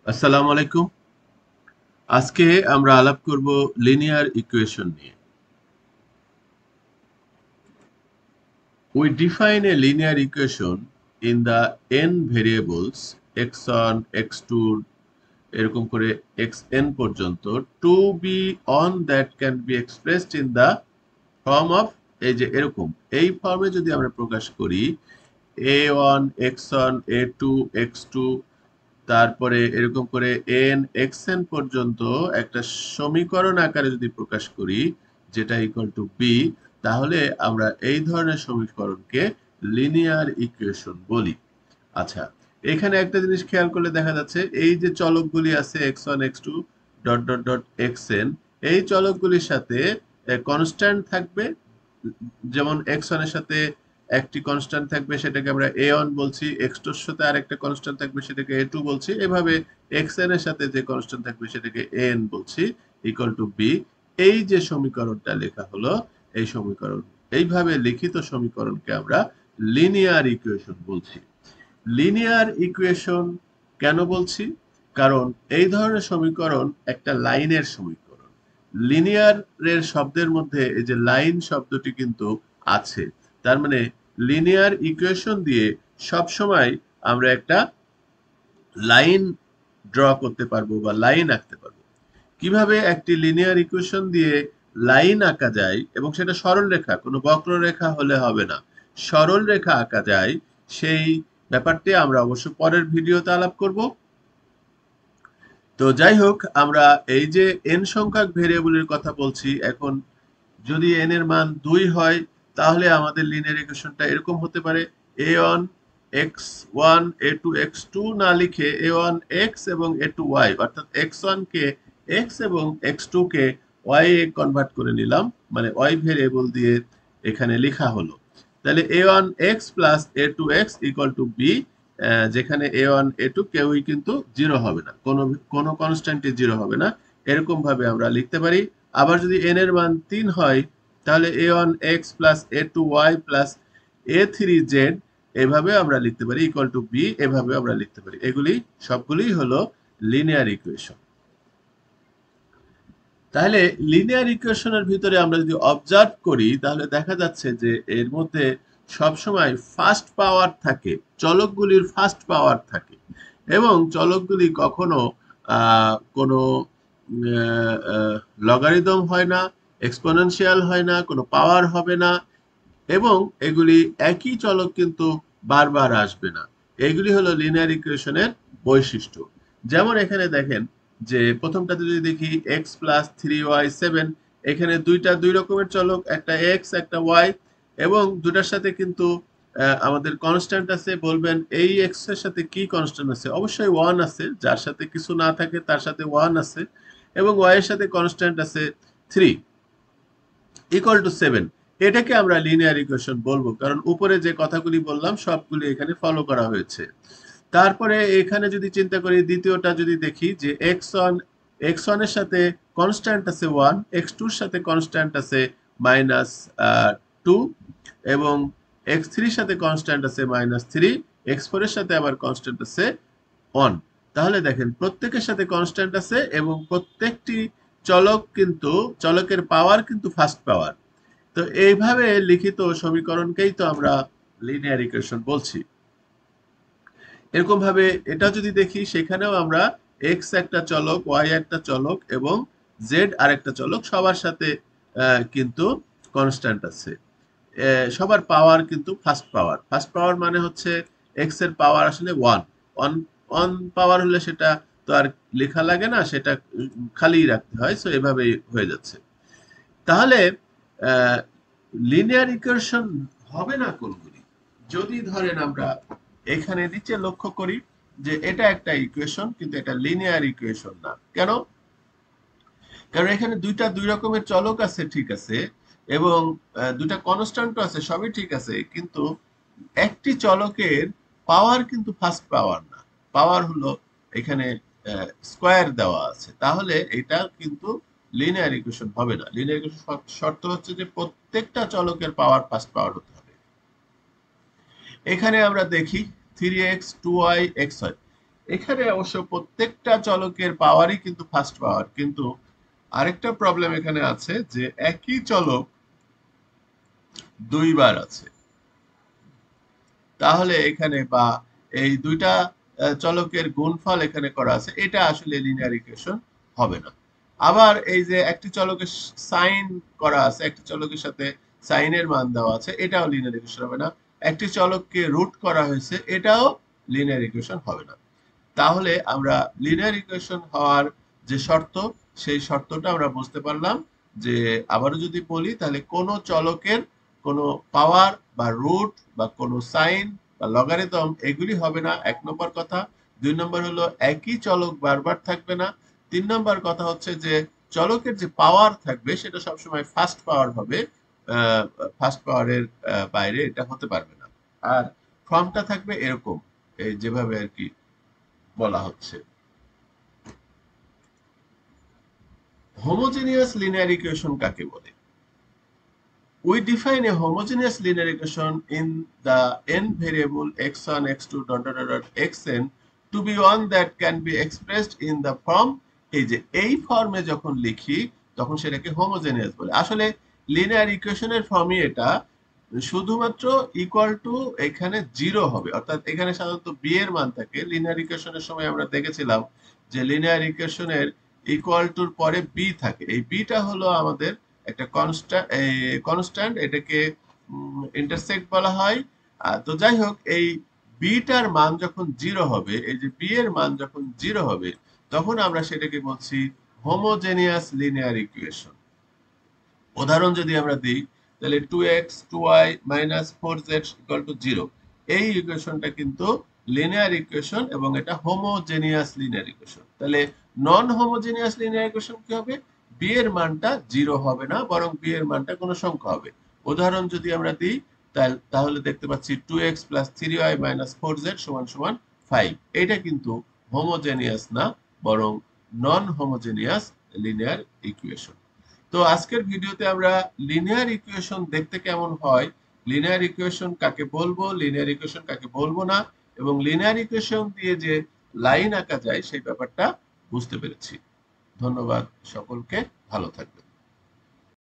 আসসালামু আলাইকুম। আজকে আমরা আলাপ করব লিনিয়ার ইকুয়েশন নিয়ে। We define a linear equation in the n variables x1, x2 এরকম করে xn পর্যন্ত to be on that can be expressed in the form of এই যে এরকম এই ফর্মে যদি আমরা প্রকাশ করি a1 x1 a2 x2 তারপরে এরকম করে এন এক্সএন পর্যন্ত একটা সমীকরণ আকারে যদি প্রকাশ করি যেটা ইকুয়াল টু বি, তাহলে আমরা এই ধরনের সমীকরণকে লিনিয়ার ইকুয়েশন বলি। আচ্ছা, এখানে একটা জিনিস খেয়াল করলে দেখা যাচ্ছে এই যে চলকগুলি আছে x one x two dot dot dot x n, এই চলকগুলির সাথে কনস্ট্যান্ট থাকবে। যেমন এক্স ওয়ান এর সাথে একটি কনস্ট্যান্ট থাকবে, সেটাকে আমরা এ ওয়ান বলছি। এক্স টু এর সাথে আরেকটা কনস্ট্যান্ট থাকবে, সেটাকে এ টু বলছি। এভাবে এক্স এন এর সাথে যে কনস্ট্যান্ট থাকবে সেটাকে এ এন বলছি, ইকুয়াল টু বি। এই যে সমীকরণটা লেখা হলো, এই সমীকরণ, এইভাবে লিখিত সমীকরণকে আমরা লিনিয়ার ইকুয়েশন বলছি। লিনিয়ার ইকুয়েশন কেন বলছি? কারণ এই ধরনের সমীকরণ একটা লাইনের সমীকরণ। লিনিয়ার এর শব্দের মধ্যে এই যে লাইন শব্দটি কিন্তু আছে। তার মানে লিনিয়ার ইকুয়েশন দিয়ে সব সময় আমরা একটা লাইন ড্র করতে পারবো বা লাইন আঁকতে পারবো। কিভাবে একটি লিনিয়ার ইকুয়েশন দিয়ে লাইন আঁকা যায় এবং সেটা সরল রেখা, কোনো বক্ররেখা হলে হবে না, সরল রেখা আঁকা যায়, সেই ব্যাপারটি আমরা অবশ্য পরের ভিডিওতে আলাপ করব। তো যাই হোক, আমরা এই যে এন সংখ্যক ভেরিয়েবলের কথা বলছি এখন, যদি এন এর মান 2 হয় তাহলে আমাদের লিনিয়ার ইকুয়েশনটা এরকম হতে পারে এ ওয়ান এক্স ওয়ান এ টু এক্স টু না লিখে এ ওয়ান এক্স এবং এ টু ওয়াই, অর্থাৎ এক্স ওয়ান কে এক্স এবং x two K Y A convert করে নিলাম, মানে ওয়াই ভেরিয়েবল দিয়ে এখানে লেখা হলো। তাহলে a one x plus a two x equal to b, যেখানে এ ওয়ান এ টু কেউই কিন্তু জিরো হবে না, কোনো কোনো কনস্ট্যান্টই জিরো হবে না। এরকম ভাবে আমরা লিখতে পারি। আবার যদি n এর মান 3 হয় তাহলে a1x plus a2y plus a3z, এভাবে আমরা লিখতে পারি ইকুয়াল টু বি, এভাবে আমরা লিখতে পারি। এগুলি সবগুলোই হলো লিনিয়ার ইকুয়েশন। তাহলে লিনিয়ার ইকুয়েশনের ভিতরে আমরা যদি অবজার্ভ করি তাহলে দেখা যাচ্ছে যে এর মধ্যে সবসময় ফার্স্ট পাওয়ার থাকে, চলকগুলির ফার্স্ট পাওয়ার থাকে, এবং চলকগুলি কখনো কোনো লগারিদম হয় না, এক্সপোনেনশিয়াল হয় না, কোনো পাওয়ার হবে না, এবং এগুলি একই চলক কিন্তু বারবার আসবে না। এগুলি হলো লিনিয়ার ইকুয়েশনের বৈশিষ্ট্য। যেমন এখানে দেখেন যে প্রথমটাতে যদি দেখি x plus three y seven, এখানে দুই রকমের চলক, একটা এক্স একটা ওয়াই, এবং দুটার সাথে কিন্তু আমাদের কনস্ট্যান্ট আছে। বলবেন এই এক্স এর সাথে কি কনস্ট্যান্ট আছে? অবশ্যই ওয়ান আছে, যার সাথে কিছু না থাকে তার সাথে ওয়ান আছে, এবং ওয়াই এর সাথে কনস্ট্যান্ট আছে থ্রি, ইকুয়াল টু সেভেন। এটাকে আমরা লিনিয়ার ইকুয়েশন বলবো, কারণ উপরে যে কথাগুলি বললাম সবগুলি এখানে ফলো করা হয়েছে। তারপরে এখানে যদি চিন্তা করি, দ্বিতীয়টা যদি দেখি যে এক্স ওয়ান এর সাথে কনস্ট্যান্ট আছে ওয়ান, এক্স টুর সাথে কনস্ট্যান্ট আছে মাইনাস টু, এবং এক্স থ্রির সাথে কনস্ট্যান্ট আছে মাইনাস থ্রি, এক্স ফোর এর সাথে আবার কনস্ট্যান্ট আছে অন। তাহলে দেখেন প্রত্যেকের সাথে কনস্ট্যান্ট আছে এবং প্রত্যেকটি চলক কিন্তু, চলকের পাওয়ার কিন্তু ফার্স্ট পাওয়ার। তো এইভাবে লিখিত সমীকরণকেই তো আমরা লিনিয়ার ইকুয়েশন বলছি। এরকম ভাবে এটা যদি দেখি, সেখানেও আমরা এক্স একটা চলক, ওয়াই একটা চলক এবং জেড আরেকটা চলক, সবার সাথে কিন্তু কনস্ট্যান্ট আছে। সবার পাওয়ার কিন্তু ফার্স্ট পাওয়ার। ফার্স্ট পাওয়ার মানে হচ্ছে এক্স এর পাওয়ার আসলে ওয়ান। ওয়ান ওয়ান পাওয়ার হলে সেটা তো আর লেখা লাগে না, সেটা খালি রাখতে হয়। সো এভাবেই হয়ে যাচ্ছে। তাহলে লিনিয়ার ইকুয়েশন হবে না কোনগুলি? যদি ধরেন আমরা এখানে নিচে লক্ষ্য করি যে এটা একটা ইকুয়েশন কিন্তু এটা লিনিয়ার ইকুয়েশন না। কেন? কারণ এখানে দুই রকমের চলক আছে, ঠিক আছে, এবং দুটা কনস্ট্যান্টও আছে, সবই ঠিক আছে, কিন্তু একটি চলকের পাওয়ার কিন্তু ফার্স্ট পাওয়ার না, পাওয়ার হলো এখানে স্কোয়ার দেওয়া আছে। তাহলে এটা কিন্তু লিনিয়ার ইকুয়েশন হবে না। লিনিয়ার ইকুয়েশন শর্ত হচ্ছে যে প্রত্যেকটা চলকের পাওয়ার ফার্স্ট পাওয়ার হতে হবে। এখানে আমরা দেখি three x two y x হয়, এখানে অবশ্য প্রত্যেকটা চলকের পাওয়ারই কিন্তু ফার্স্ট পাওয়ার, কিন্তু আরেকটা প্রবলেম এখানে আছে যে একই চলক দুইবার আছে। তাহলে এখানে বা এই দুইটা চলকের গুণফল এখানে করা আছে, এটা আসলে লিনিয়ার ইকুয়েশন হবে না। আবার এই যে একটি চলকের সাইন করা আছে, একটি চলকের সাথে সাইনের মান দেওয়া আছে, এটাও লিনিয়ার ইকুয়েশন হবে না। একটি চলককে রুট করা হয়েছে, এটাও লিনিয়ার ইকুয়েশন হবে না। তাহলে আমরা লিনিয়ার ইকুয়েশন হওয়ার যে শর্ত, সেই শর্তটা আমরা বুঝতে পারলাম যে, আবারও যদি বলি তাহলে কোন চলকের কোনো পাওয়ার বা রুট বা কোনো সাইন বা লগারিদম এগুলি হবে না, এক নম্বর কথা। দুই নম্বর হলো একই চলক বারবার থাকবে না। তিন নম্বর কথা হচ্ছে যে চলকের যে পাওয়ার থাকবে সেটা সবসময় ফার্স্ট পাওয়ার হবে, ফার্স্ট পাওয়ারের বাইরে এটা হতে পারবে না। আর ফর্মটা থাকবে এরকম, এই যেভাবে আর কি বলা হচ্ছে। হোমোজেনিয়াস লিনিয়ার ইকুয়েশন কাকে বলে? We define a homogeneous linear equation in the n variable x1, x2, dot dot dot dot xn to be one that can be expressed in the form, এই যে এই ফর্মে যখন লিখি তখন সেটাকে হোমোজেনিয়াস বলে। আসলে লিনিয়ার ইকুয়েশনের ফর্মই এটা, শুধুমাত্র ইকুয়াল টু এখানে জিরো হবে, অর্থাৎ এখানে সাধারণত বি এর মান থাকে। লিনিয়ার ইকুয়েশনের সময় আমরা দেখেছিলাম যে লিনিয়ার ইকুয়েশনের ইকুয়াল টুর পরে বি থাকে, এই বিটা হলো আমাদের একটা কনস্ট্যান্ট, এটাকে ইন্টারসেক্ট বলা হয়। তো যাই হোক, এই বিটার মান যখন জিরো হবে, এই যে বি এর মান যখন জিরো হবে, তখন আমরা সেটাকে বলছি হোমোজেনিয়াস লিনিয়ার ইকুয়েশন। উদাহরণ যদি আমরা দিই তাহলে 2x 2y minus 4z equal to 0, এই ইকুয়েশনটা কিন্তু লিনিয়ার ইকুয়েশন এবং এটা হোমোজেনিয়াস লিনিয়ার ইকুয়েশন। তাহলে নন হোমোজেনিয়াস লিনিয়ার ইকুয়েশন কি হবে? বি এর মানটা 0 হবে না, বরং বি এর মানটা কোনো সংখ্যা হবে। উদাহরণ যদি আমরা দিই তাহলে দেখতে পাচ্ছি 2x 3y 4z সমান সমান 5, এটা কিন্তু হোমোজেনিয়াস না, বরং নন হোমোজেনিয়াস লিনিয়ার ইকুয়েশন। তো আজকের ভিডিওতে আমরা লিনিয়ার ইকুয়েশন দেখতে কেমন হয়, লিনিয়ার ইকুয়েশন কাকে বলবো, লিনিয়ার ইকুয়েশন কাকে বলবো না, এবং লিনিয়ার ইকুয়েশন দিয়ে যে লাইন আঁকা যায় সেই ব্যাপারটা বুঝতে পেরেছি। ধন্যবাদ সকলকে, ভালো থাকবেন।